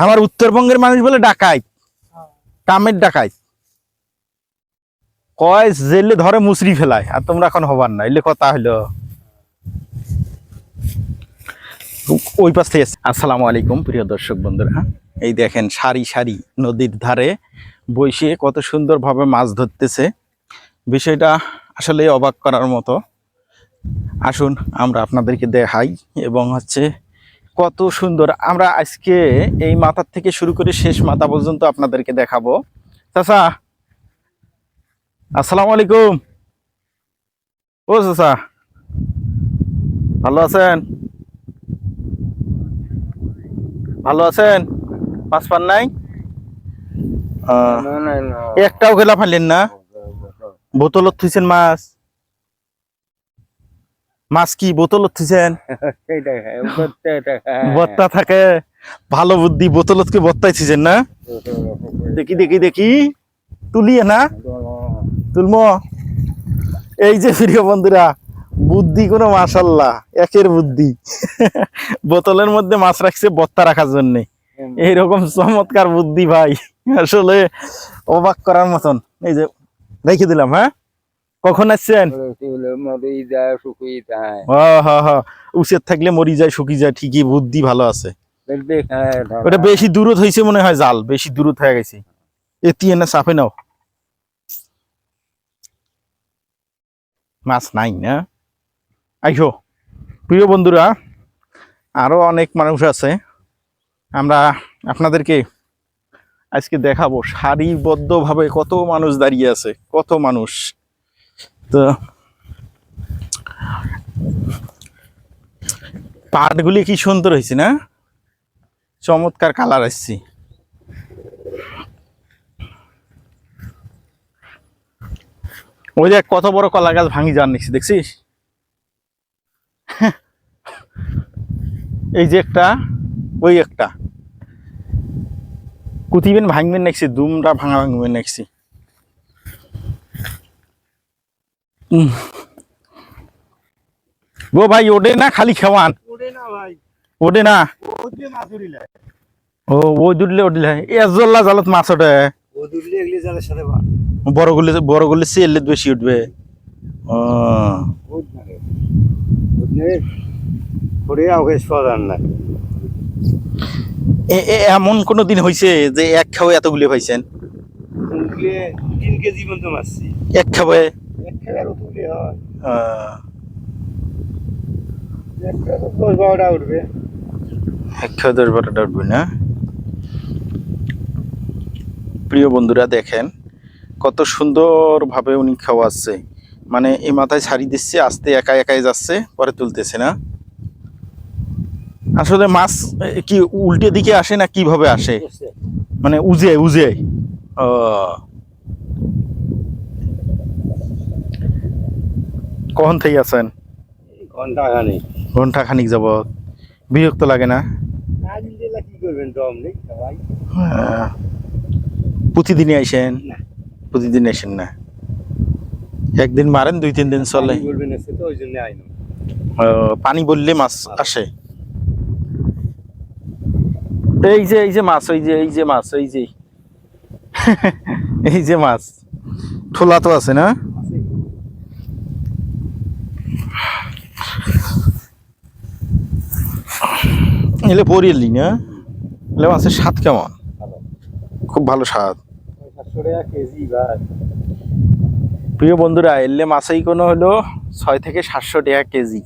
আমার উত্তরবঙ্গের মানুষ বলে ডাকাই, কামের ডাকাই, কয় জেলে ধরে মুসরি ফেলায়, আর তোমরা এখন হবার না, এলে কথা হলো ওই পাশ থেকে। আসসালামু আলাইকুম প্রিয় দর্শক বন্ধুরা, এই দেখেন সারি সারি নদীর ধারে বসে কত সুন্দরভাবে মাছ ধরতেছে। বিষয়টা আসলে অবাক করার মতো। আসুন আমরা আপনাদেরকে দেখাই, এবং কত সুন্দর। আমরা আজকে এই মাথার থেকে শুরু করে শেষ মাথা পর্যন্ত আপনাদেরকে দেখাবো। চাচা আসসালামু আলাইকুম। ও চাচা, ভালো আছেন? ভালো আছেন? মাছ পান নাই? একটাও গেলা ফাইলেন না? বোতলত থুইছেন মাছ? মাছ কি বোতলত থুইছেন? বত্তা থাকে, ভালো বুদ্ধি। বোতলত কি বত্তাই থুইছেন না? দেখি দেখি দেখি, তুলিয়ে না তুলমো। এই যে প্রিয় বন্ধুরা, বুদ্ধি কোনো মাশাআল্লাহ, একের বুদ্ধি। বোতলের মধ্যে মাছ রাখছে বত্তা রাখার জন্য। এইরকম চমৎকার বুদ্ধি ভাই, আসলে অবাক করার মতন। এই যে রেখে দিলাম। হ্যাঁ, কখন আসছেন? উচের থাকলে মরি যায়, শুকিয়ে যায়। ঠিকই, বুদ্ধি ভালো আছে। ওটা বেশি দূরত হয়েছে মনে হয়, জাল বেশি দূরত হয়ে গেছে। এতিয়ে না চাপে নাও, মাছ নাই না। আইসো প্রিয় বন্ধুরা, আরো অনেক মানুষ আছে, আমরা আপনাদেরকে আজকে দেখাবো। সারিবদ্ধভাবে কত মানুষ দাঁড়িয়ে আছে, কত মানুষ। তো পাটগুলি কি সুন্দর হয়েছে না, চমৎকার কালার আসছে। ওই দেখ কত বড় কলা গাছ ভাঙি যান নিচ্ছি, দেখছিস? এই যে একটা, ওই একটা কুতিবেন ভাঙবেন নাকছি, দুমটা ভাঙা ভাঙবেন নাকছি। গো ভাই, ওডে না খালি খেওয়ান? ওডে না, ও ওই দুটলে ওডলে এজল্লা জালত মাছ ওঠে। বড় গুলি চেলে বেশি উঠবে। এমন কোন দিন হয়েছে যে এক খাওয়া এতগুলি পাইছেন? 3 কেজি পর্যন্ত মারছি এক খাওয়ায়। এক খেলার তুলে হয় আহ, 10-12টা উঠবে। এক খাওয়া 10-12টা উঠবে না। প্রিয় বন্ধুরা দেখেন কত সুন্দর ভাবে উনি খাওয়াচ্ছে, মানে এই মাথায় ছাড়ি দিচ্ছে, আস্তে একাই একাই যাচ্ছে, পরে তুলতেছে না। আসলে মাছ কি উল্টে দিকে আসে না কিভাবে আসে, মানে উজে উজে? কখন থেকে আছেন? ঘন্টা খানিক যাব। বিরক্ত লাগে না? কি করবেন, দম নেই সবাই। প্রতিদিনই আইসেন? প্রতিদিন আসেন না, একদিন মারেন 2-3 দিন চলে। পানি বললে মাছ আসে। এই যে মাছ, এই যে মাছ, এই যে এই যে মাছ ঠোলা তো আছে না? এলে পরিয়েলি না, এলে মাছের স্বাদ কেমন? খুব ভালো স্বাদ। প্রিয় বন্ধুরা, এলে মাছই কোনো হলো 600 থেকে 700 টাকা কেজি,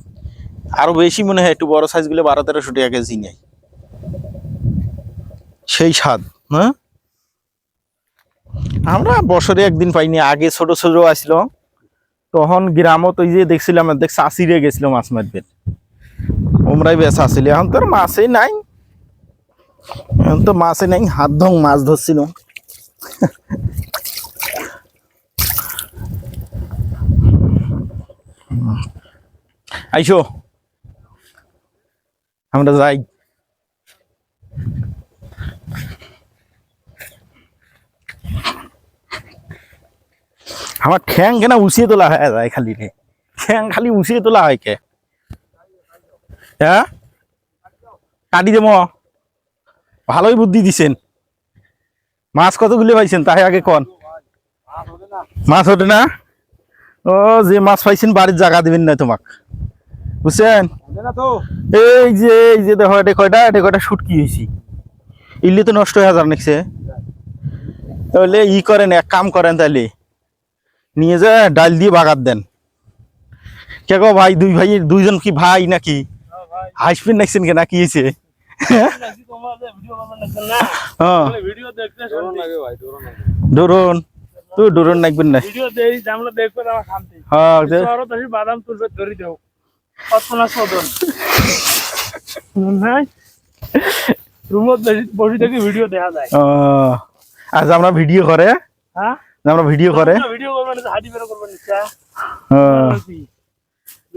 আরো বেশি মনে হয়। একটু বড় সাইজ গুলো 1200-1300 টাকা কেজি নেই, সেই স্বাদ। হ্যাঁ, আমরা বছরে একদিন পাইনি। আগে ছোট ছোট আসলো, তখন গ্রামত ওই যে দেখছিলাম, দেখ চাষিরে গেছিল মাছ মারবে, ওমরাই বেশ আসলে। এখন তো আর মাছই নাই, এখন তো মাছই নাই, হাত ধং মাছ ধরছিল। আইসো আমরা যাই। আমার ঠ্যাং কেনা উচিয়ে তোলা হয় যায় খালি রে, ঠ্যাং খালি উচিয়ে তোলা হয় কে? হ্যাঁ, কাটি দেব। ভালোই বুদ্ধি দিছেন। মাছ কতগুলি পাইছেন তাই আগে কন। মাছ ওঠে না? ও যে মাছ পাইছেন বাড়ির জায়গা দিবেন না তোমাক, বুঝছেন? এই যে দেখো এটা কয়টা শুটকি হয়েছি, ইলি তো নষ্ট হয়ে যার নাকছে। তাহলে ই করেন, এক কাম করেন, তাহলে নিয়ে যা ডাল দিয়ে বাগার দেন। কে গো ভাই, দুইজন কি ভাই নাকি? হাসবেন নাকছেন কে নাকি হয়েছে? হ্যাঁ ডোরন, তুই ডোরন নাকবেন না। হ্যাঁ আজ আমরা ভিডিও করে, আমরা ভিডিও করে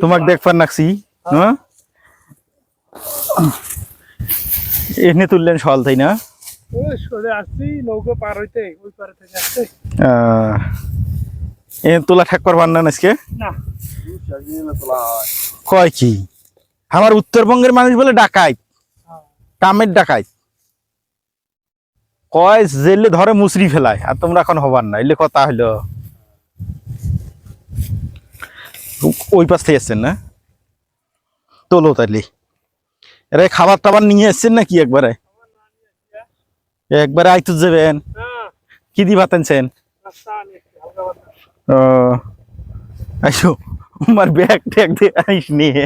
তোমাক দেখবার নাকছি। হ্যাঁ এখানে তুললেন সল, তাই না? তোলা ঠাক করবার না আজকে কয় কি? আমার উত্তরবঙ্গের মানুষ বলে ডাকাইত, কামের ডাকাইত কয়, জেলে ধরে মুসরি ফেলায়, আর তোমরা এখন হবার না, এলে কথা হইলো। ওই পাশ থেকে এসছেন না? তোলো তাইলে এরা খাবার টাবার নিয়ে এসছেন নাকি? একবারে আইতো যাবেন, কি দি ভাত আনছেন? ও আইসো, আমার ব্যাগ ট্যাগ দিয়ে আইস নিয়ে।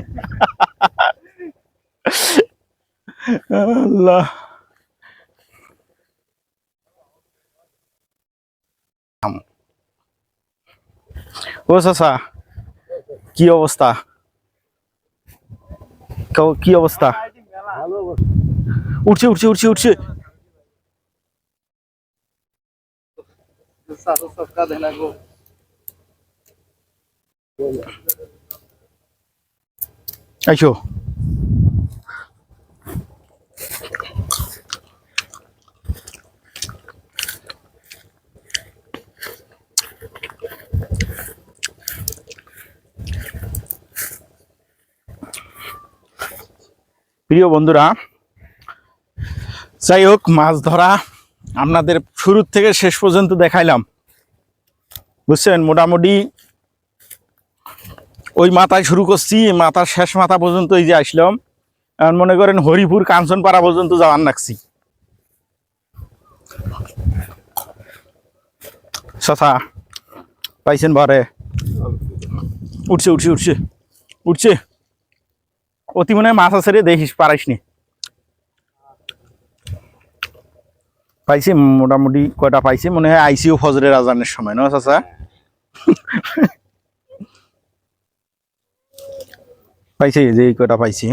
আল্লাহ ও চাচা, কি অবস্থা? কি অবস্থা? উঠছে উঠছে উঠছে উঠছে। আইসো প্রিয় বন্ধুরা, যাই হোক, মাছ ধরা আপনাদের শুরু থেকে শেষ পর্যন্ত দেখাইলাম, বুঝছেন? মোটামুটি ওই মাথায় শুরু করছি, মাথার শেষ মাথা পর্যন্ত এই যে আসলাম। এখন মনে করেন হরিপুর কাঞ্চনপাড়া পর্যন্ত যাওয়ার নাকছি। সথা পাইছেন ভরে? উঠছে উঠছে উঠছে উঠছে। অতি মনে হয় মাছ আছে রে, দেখিস পারাইস নি। পাইছি মোটামুটি কয়টা পাইছি, মনে হয় আইসিও ফজরের আজানের সময়, না চাচা? পাইছি যে কয়টা পাইছি।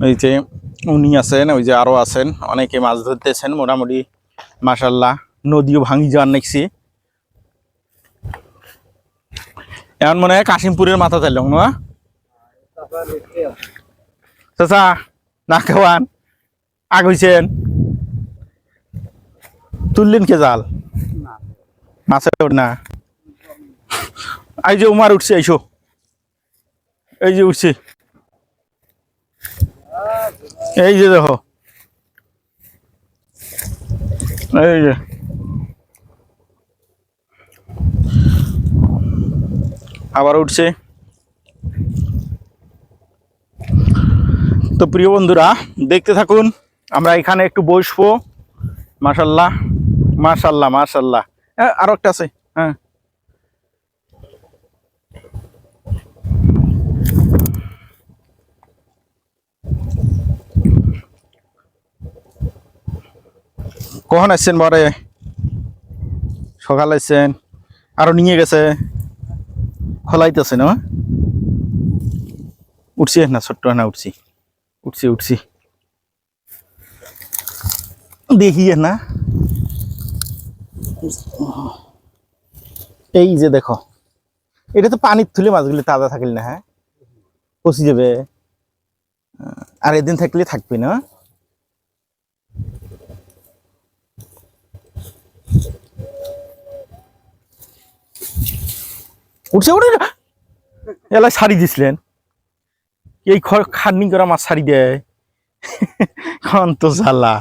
ওই যে উনি আছেন, ওই যে আরো আছেন, অনেকে মাছ ধরতেছেন মোটামুটি, মাশাল্লাহ। নদীও ভাঙি যাওয়ার নাকছি। এখন মনে হয় কাশিমপুরের মাথা চাইলাম না চাচা? না খাওয়ান আগ হইছেন, তুললেন কে জাল? মাছের না, এই যে উমার উঠছে, আইসো, এই যে উঠছে, এই যে দেখো, এই যে আবার উঠছে। তো প্রিয় বন্ধুরা, দেখতে থাকুন, আমরা এখানে একটু বসবো। মাশাল্লাহ মাশাল্লাহ মাশাল্লাহ। হ্যাঁ আরো একটা আছে। হ্যাঁ কখন আসছেন? বরে সকাল আসছেন, আরো নিয়ে গেছে, খোলাইতেছে না? উঠছি না, ছোট্ট না, উঠছি উঠছি উঠছি, দেখি না। এই যে দেখো, এটা তো পানির থুলে মাছগুলি তাজা থাকলে না, হ্যাঁ পচি যাবে, আর এদিন থাকলে থাকবে না। উঠছে উঠে এলা ছাড়ি দিছিলেন, এই খাটনি করা মাছ ছাড়ি দেয় অন্ত জ্বালা।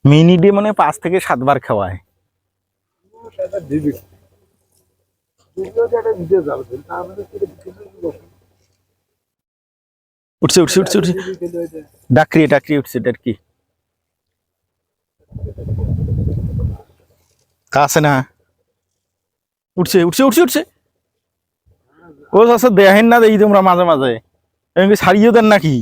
মিনিটে মানে 5 থেকে 7 বার খাওয়ায়। সেটা দিবি তুইও যেটা দিতে যাবে তাহলে কি উঠছে উঠছে উঠছে উঠছে, ডাকরি ডাকরি উঠছে ডাকরি। তা আছে না, উঠছে উঠছে উঠছে উঠছে। ও আচ্ছা দেখেন না দেখি তোমরা মাঝে মাঝে এমনি ছাড়িয়েও দেন নাকি?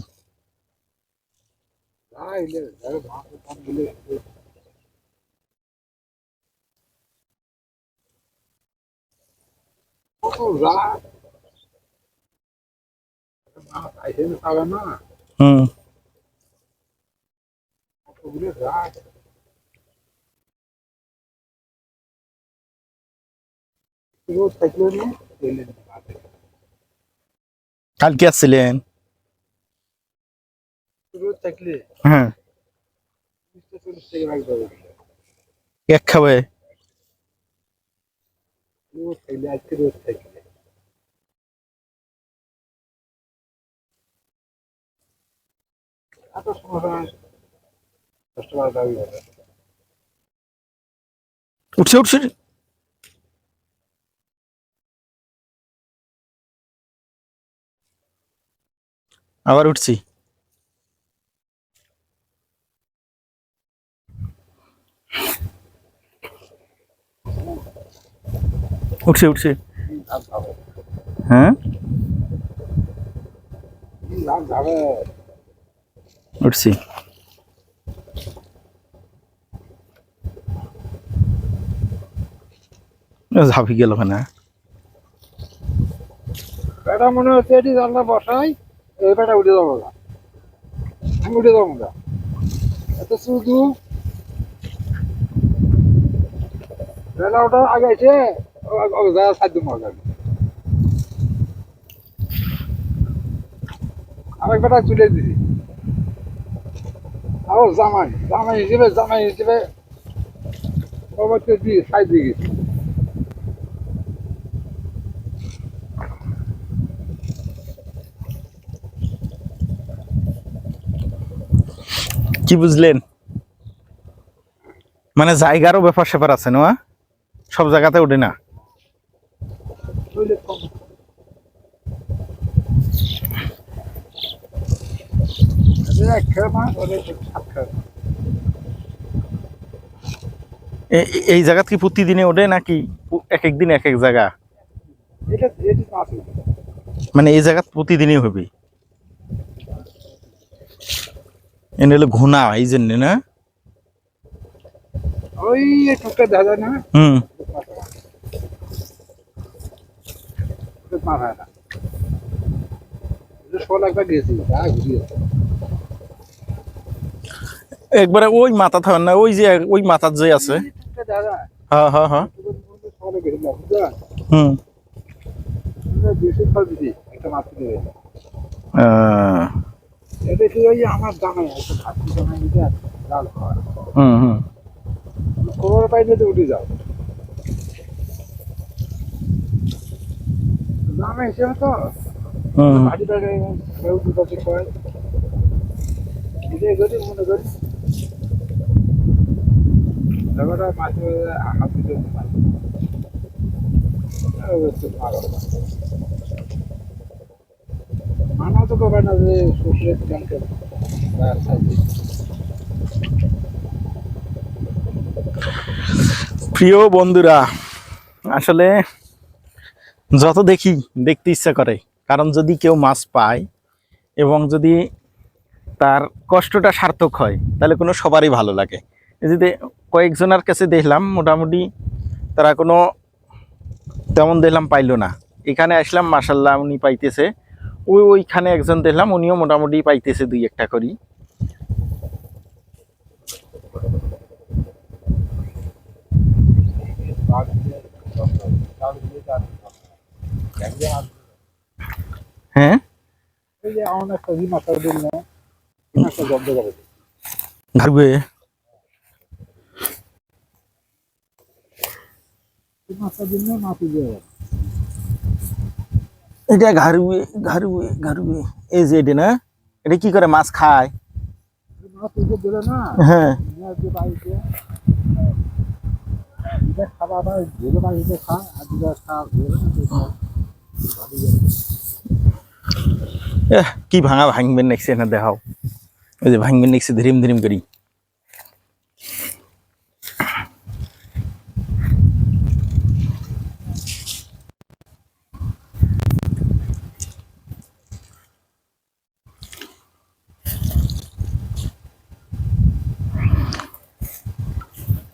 হুম, কালকে আসছিলেন? হ্যাঁ, এক খাবে। উঠছে উঠছে, আবার উঠছি। উঠছে উঠছে, হ্যাঁ উঠছি। ঝাঁপি গেল না। বেটা মনে হচ্ছে এটি জানলা বসাই এই বেটা উঠে যাবো না, আমি উঠে যাবো না এত শুধু বেলা ওটা আগে এসে যা সাধ্য মজা আরেক বেটা তুলে দিছি আর জামাই জামাই হিসেবে দিয়ে সাইড দিয়ে গেছি। কি বুঝলেন? মানে জায়গারও ব্যাপার স্যাপার আছে না, সব জায়গাতে ওঠে না। এই জায়গা কি প্রতিদিনে ওঠে নাকি এক এক দিন এক এক জায়গা? মানে এই জায়গা প্রতিদিনই হবে, এনে হলো ঘুনা এই জন্য না। ওই টুকটা দেখা যায় না, হুম, মাথায় না শোল একবার গেছি ঘুরিয়ে একবারে ওই মাথা থাকেন না, ওই যে ওই মাথার যে আছে। হ্যাঁ হ্যাঁ হ্যাঁ, হুম, একটা মাছ দেবে আহ, এটা কি ওই আমার জামাই একটা খাসি জামাই দিতে লাল খাওয়া হুম হুম, খবর পাইলে তো উঠে যাও জামাই হিসেবে তো হুম। বাড়ি বাড়ি কেউ দুটো কয় এটাই করি মনে করি ব্যাপারটা মাঝে হাত দিতে মানা তো করবে না যে শ্বশুরের ব্যাংকের প্রিয় বন্ধুরা, আসলে যত দেখি দেখতে ইচ্ছা করে, কারণ যদি কেউ মাছ পায় এবং যদি তার কষ্টটা সার্থক হয় তাহলে কোনো সবারই ভালো লাগে। এই যে কয়েকজনের কাছে দেখলাম মোটামুটি তারা কোনো তেমন দেখলাম পাইলো না, এখানে আসলাম মাশাল্লাহ উনি পাইতেছে। ওইখানে একজন দেখলাম উনিও মোটামুটি পাইতেছে 2-1টা করি। হ্যাঁ, এই যে আমার একটা মাছটা দিল না মাছটা জব্দ করে ঘাড়বে এই মাছটা দিলে মাছ দিয়ে যাবে এটা ঘারুয়ে ঘারুয়ে ঘারুয়ে এই যে এটা না এটা কি করে মাছ খায় মাছ দিয়ে দিলে না হ্যাঁ নিয়ে যে বাড়িতে এটা খাওয়া দাওয়া ধরে বাড়িতে খা আর দুটা খা ধরে কি ভাঙা ভাঙবেন নেক্সট না দেখাও ওই যে ভাঙবেন নেক্সট ধীরিম ধীরিম করি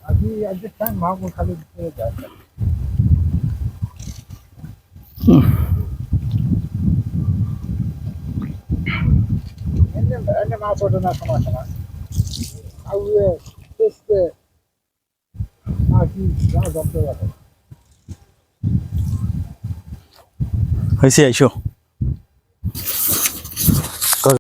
আজকে আজকে টাইম ভাগো খালি যায় এনে মাছ ওঠে না সময় সময় আউয়ে টেস্টে মাছি যা জব্দ করে হয়েছে আইসো